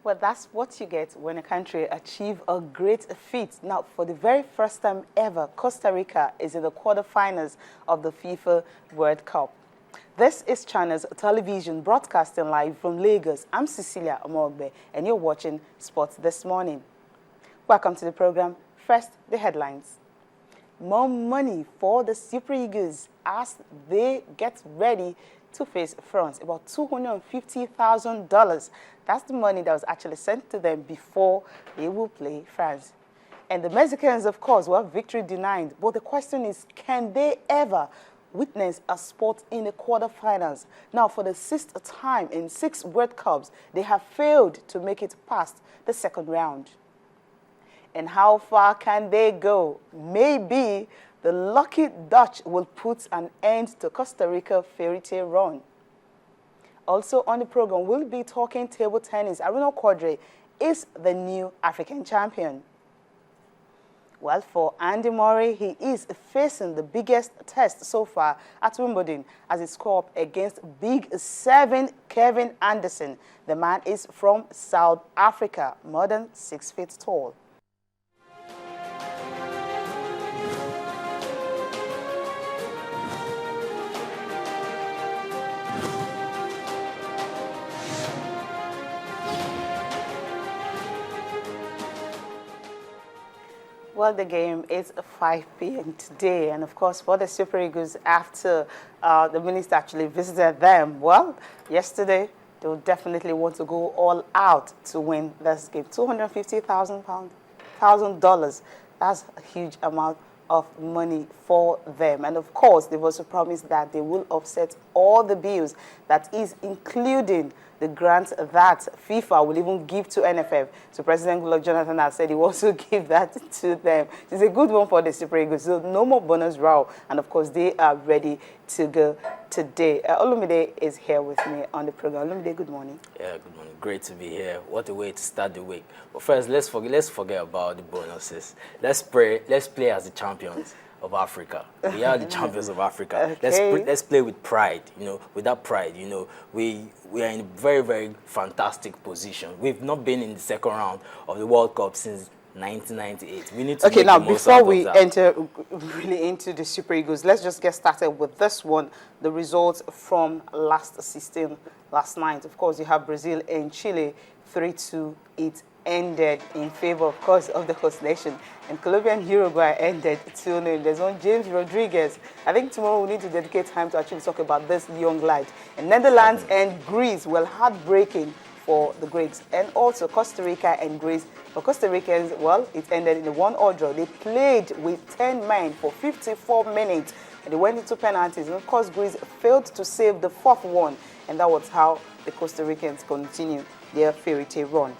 Well, that's what you get when a country achieves a great feat. Now, for the very first time ever, Costa Rica is in the quarterfinals of the FIFA World Cup. This is China's television broadcasting live from Lagos. I'm Cecilia Omogbe, and you're watching Sports This Morning. Welcome to the program. First, the headlines. More money for the Super Eagles as they get ready to face France, about $250,000. That's the money that was actually sent to them before they will play France. And the Mexicans, of course, were victory denied. But the question is, can they ever witness a sport in the quarterfinals? Now, for the sixth time in 6 World Cups, they have failed to make it past the second round. And how far can they go? Maybe the lucky Dutch will put an end to Costa Rica fairy tale run. Also on the program, we'll be talking table tennis. Aruna Quadri is the new African champion. Well, for Andy Murray, he is facing the biggest test so far at Wimbledon as he scored up against Big 7 Kevin Anderson. The man is from South Africa, more than 6 feet tall. Well, the game is 5 p.m. today, and of course, for the Super Eagles, after the minister actually visited them, well, yesterday, they will definitely want to go all out to win this game. $250,000. That's a huge amount of money for them. And of course, they've also promised that they will offset all the bills, that is including the grant that FIFA will even give to NFF. So President Goodluck Jonathan has said he wants to give that to them. It's a good one for the Super Eagles. So no more bonus row. And of course, they are ready to go today. Olumide is here with me on the program. Olumide, good morning. Yeah, good morning. Great to be here. What a way to start the week. But first, let's forget about the bonuses. Let's play as the champions of Africa. We are the champions of Africa. Okay. Let's play with pride, with that pride, we are in a very, very fantastic position. We've not been in the second round of the World Cup since 1998. We need to okay, make now the most before out of we that. enter really into the Super Eagles, let's just get started with this one. The results from last night. Of course, you have Brazil and Chile 3-2. It ended in favor, of course, of the host nation. And Colombia and Uruguay ended 2-0. There's one James Rodriguez. I think tomorrow we need to dedicate time to actually talk about this young lad. And Netherlands and Greece, well, heartbreaking for the Greeks. And also Costa Rica and Greece. For Costa Ricans, well, it ended in a 1-1 draw. They played with 10 men for 54 minutes. And they went into penalties. And of course, Greece failed to save the 4th one. And that was how the Costa Ricans continue their fairy tale run.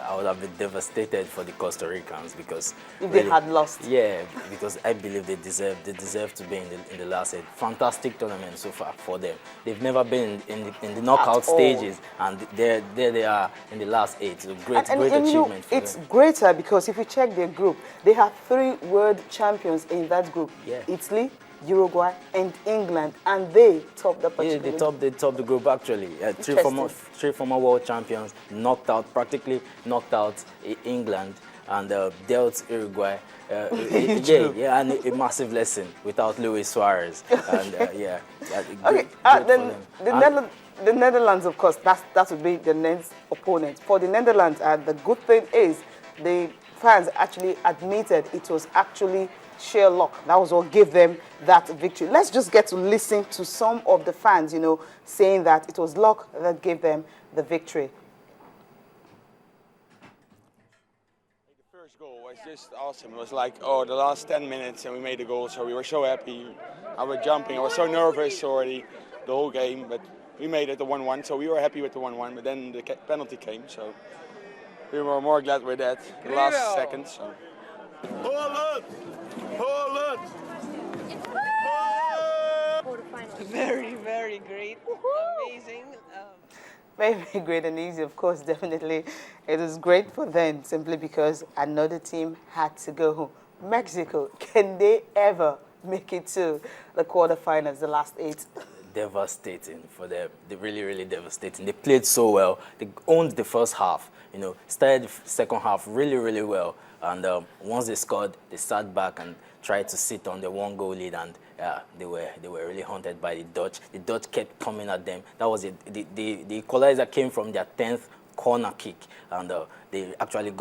I would have been devastated for the Costa Ricans because if they had lost. Yeah, because I believe they deserve to be in the last 8. Fantastic tournament so far for them. They've never been in the knockout stages, and there they are in the last 8. So great achievement for it's them. greater because if you check their group, they have 3 world champions in that group. Yeah. Italy, Uruguay, and England, and they top the particular. Yeah, they top the group actually. 3 former world champions practically knocked out England and dealt Uruguay. And a massive lesson without Luis Suarez. And Okay, the Netherlands, of course, that would be the next opponent. For the Netherlands, the good thing is the fans actually admitted it was actually sheer luck. That was what gave them that victory. Let's just get to listen to some of the fans, saying that it was luck that gave them the victory. The first goal was just awesome. It was like, the last 10 minutes and we made a goal, so we were so happy. I was jumping. I was so nervous already the whole game, but we made it the 1-1, so we were happy with the 1-1, but then the penalty came, so we were more glad with that the last second. So. Holland! Very, very great. Amazing. Very great and easy, of course, definitely. It was great for them simply because another team had to go home. Mexico, can they ever make it to the quarterfinals, the last 8? devastating for them. They really, really devastating. They played so well. They owned the first half. You know, started the second half really, really well. And once they scored, they sat back and tried to sit on the 1-goal lead, and they were really haunted by the Dutch. The Dutch kept coming at them. That was it. The equalizer came from their 10th corner kick, and they actually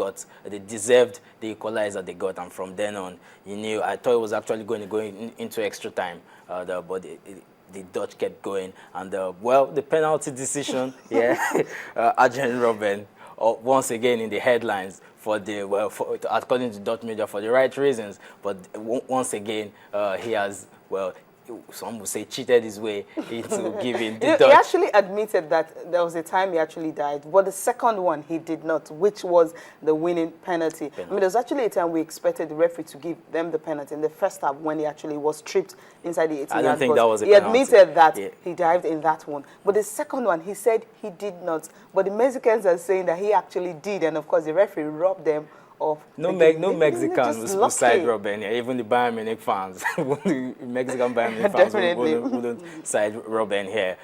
they deserved the equalizer they got, and from then on, you knew, I thought it was actually going to go into extra time, but the Dutch kept going, and well, the penalty decision, Arjen Robben, once again in the headlines for according to Dutch media, for the right reasons, but once again he has, well, some would say, cheated his way into giving the Dutch. He actually admitted that there was a time he actually died, but the second one he did not, which was the winning penalty. I mean, there was actually a time we expected the referee to give them the penalty in the first half when he actually was tripped inside the 18-yard box. I don't think that was a penalty. He admitted that he dived in that one, but the second one he said he did not. But the Mexicans are saying that he actually did, and of course the referee robbed them. No Mexican will side Robben here. Even the Bayern Munich fans, the Mexican Bayern Munich fans wouldn't side Robben here.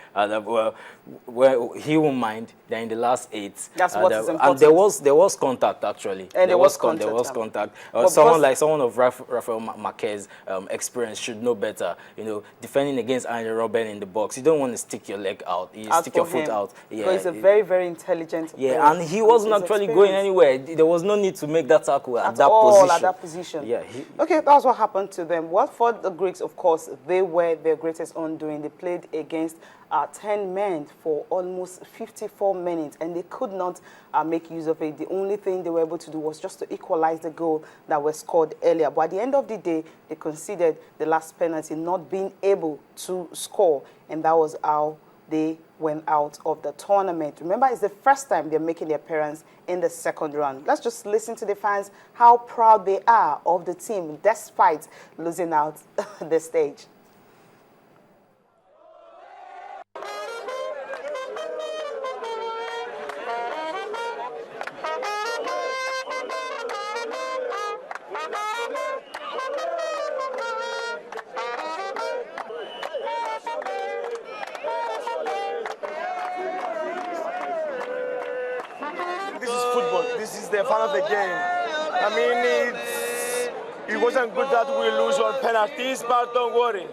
Well, he won't mind. They're in the last 8. That's what is important. And there was contact actually. And there was contact. Someone of Rafael Marquez's experience should know better. You know, defending against Arjen Robben in the box, you don't want to stick your leg out. You stick your foot out. Yeah, he's a very, very intelligent player. And he wasn't actually going anywhere. There was no need to make that tackle at that position. Yeah. Okay, that was what happened to them. Well, for the Greeks, of course, they were their greatest undoing. They played against 10 men for almost 54 minutes, and they could not make use of it. The only thing they were able to do was just to equalize the goal that was scored earlier. But at the end of the day, they conceded the last penalty, not being able to score, and that was how they went out of the tournament. Remember, it's the first time they're making their appearance in the second round. Let's just listen to the fans, how proud they are of the team despite losing out the stage. This is football. This is the fun of the game. I mean, it wasn't good that we lose on penalties, but don't worry.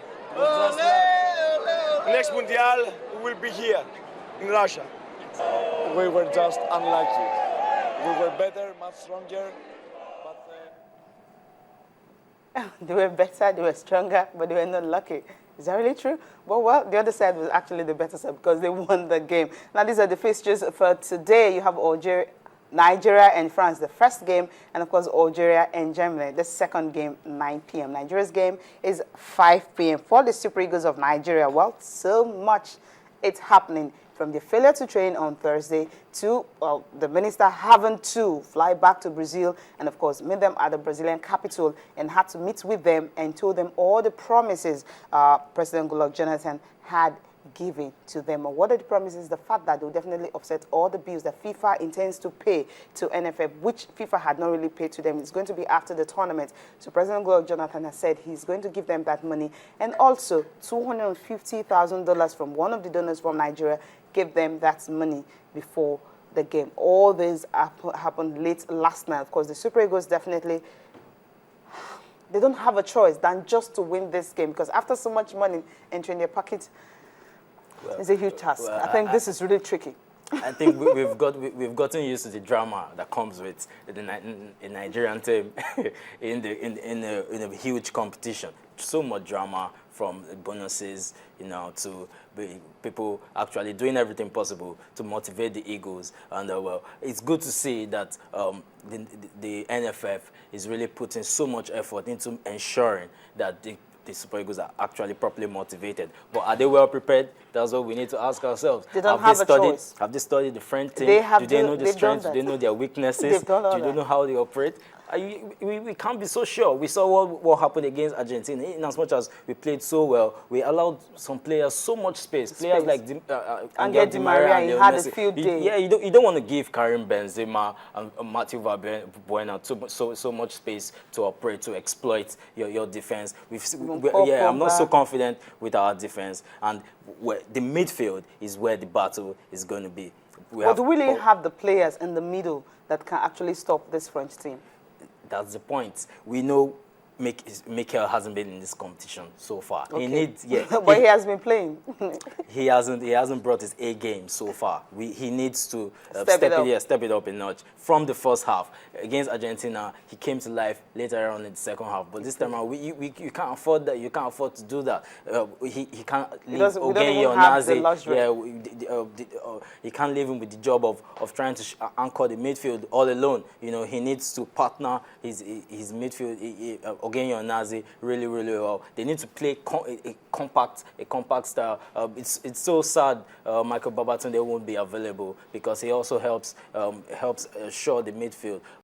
Next Mundial, we will be here in Russia. We were just unlucky. We were better, much stronger, but... They were better, they were stronger, but they were not lucky. Is that really true? Well, the other side was actually the better side because they won the game. Now, these are the fixtures for today. You have Nigeria and France, the first game, and of course, Algeria and Germany, the second game, 9 p.m. Nigeria's game is 5 p.m. For the Super Eagles of Nigeria, well, so much it's happening. From the failure to train on Thursday to the minister having to fly back to Brazil and, of course, meet them at the Brazilian capital and had to meet with them and told them all the promises President Goodluck Jonathan had given to them. And what are the promises? The fact that they will definitely offset all the bills that FIFA intends to pay to NFF, which FIFA had not really paid to them. It's going to be after the tournament. So President Goodluck Jonathan has said he's going to give them that money. And also $250,000 from one of the donors from Nigeria gave them that money before the game. All this happened late last night. Of course, the Super Eagles definitely, they don't have a choice than just to win this game because after so much money entering their pocket, it's a huge task. I think this is really tricky. I think we've gotten used to the drama that comes with the Nigerian team in a huge competition. So much drama, from bonuses, you know, to people actually doing everything possible to motivate the Eagles. And well, it's good to see that the NFF is really putting so much effort into ensuring that the Super Eagles are actually properly motivated. But are they well prepared? That's what we need to ask ourselves. They don't have a choice. Have they studied the French team? Do they know the strengths? Do they know their weaknesses? Do they know how they operate? We can't be so sure. We saw what happened against Argentina. In as much as we played so well, we allowed some players so much space. Players like Angel Di Maria, he had a field day. Yeah, you don't want to give Karim Benzema and Matthew Valbuena so much space to operate, to exploit your defense. I'm not so confident with our defense, and the midfield is where the battle is going to be. But do we really have the players in the middle that can actually stop this French team? That's the point. We know Mikel hasn't been in this competition so far. Okay. He needs, but he has been playing. he hasn't brought his A game so far. He needs to step it up a notch. From the first half against Argentina, he came to life later on in the second half. But this time around, you can't afford that. You can't afford to do that. He can't leave Ogenye Onazi. He can't leave him with the job of trying to anchor the midfield all alone. You know, he needs to partner his midfield. Ogenye Onazi really well. They need to play a compact style. It's so sad Michael Babatunde won't be available, because he also helps assure the midfield.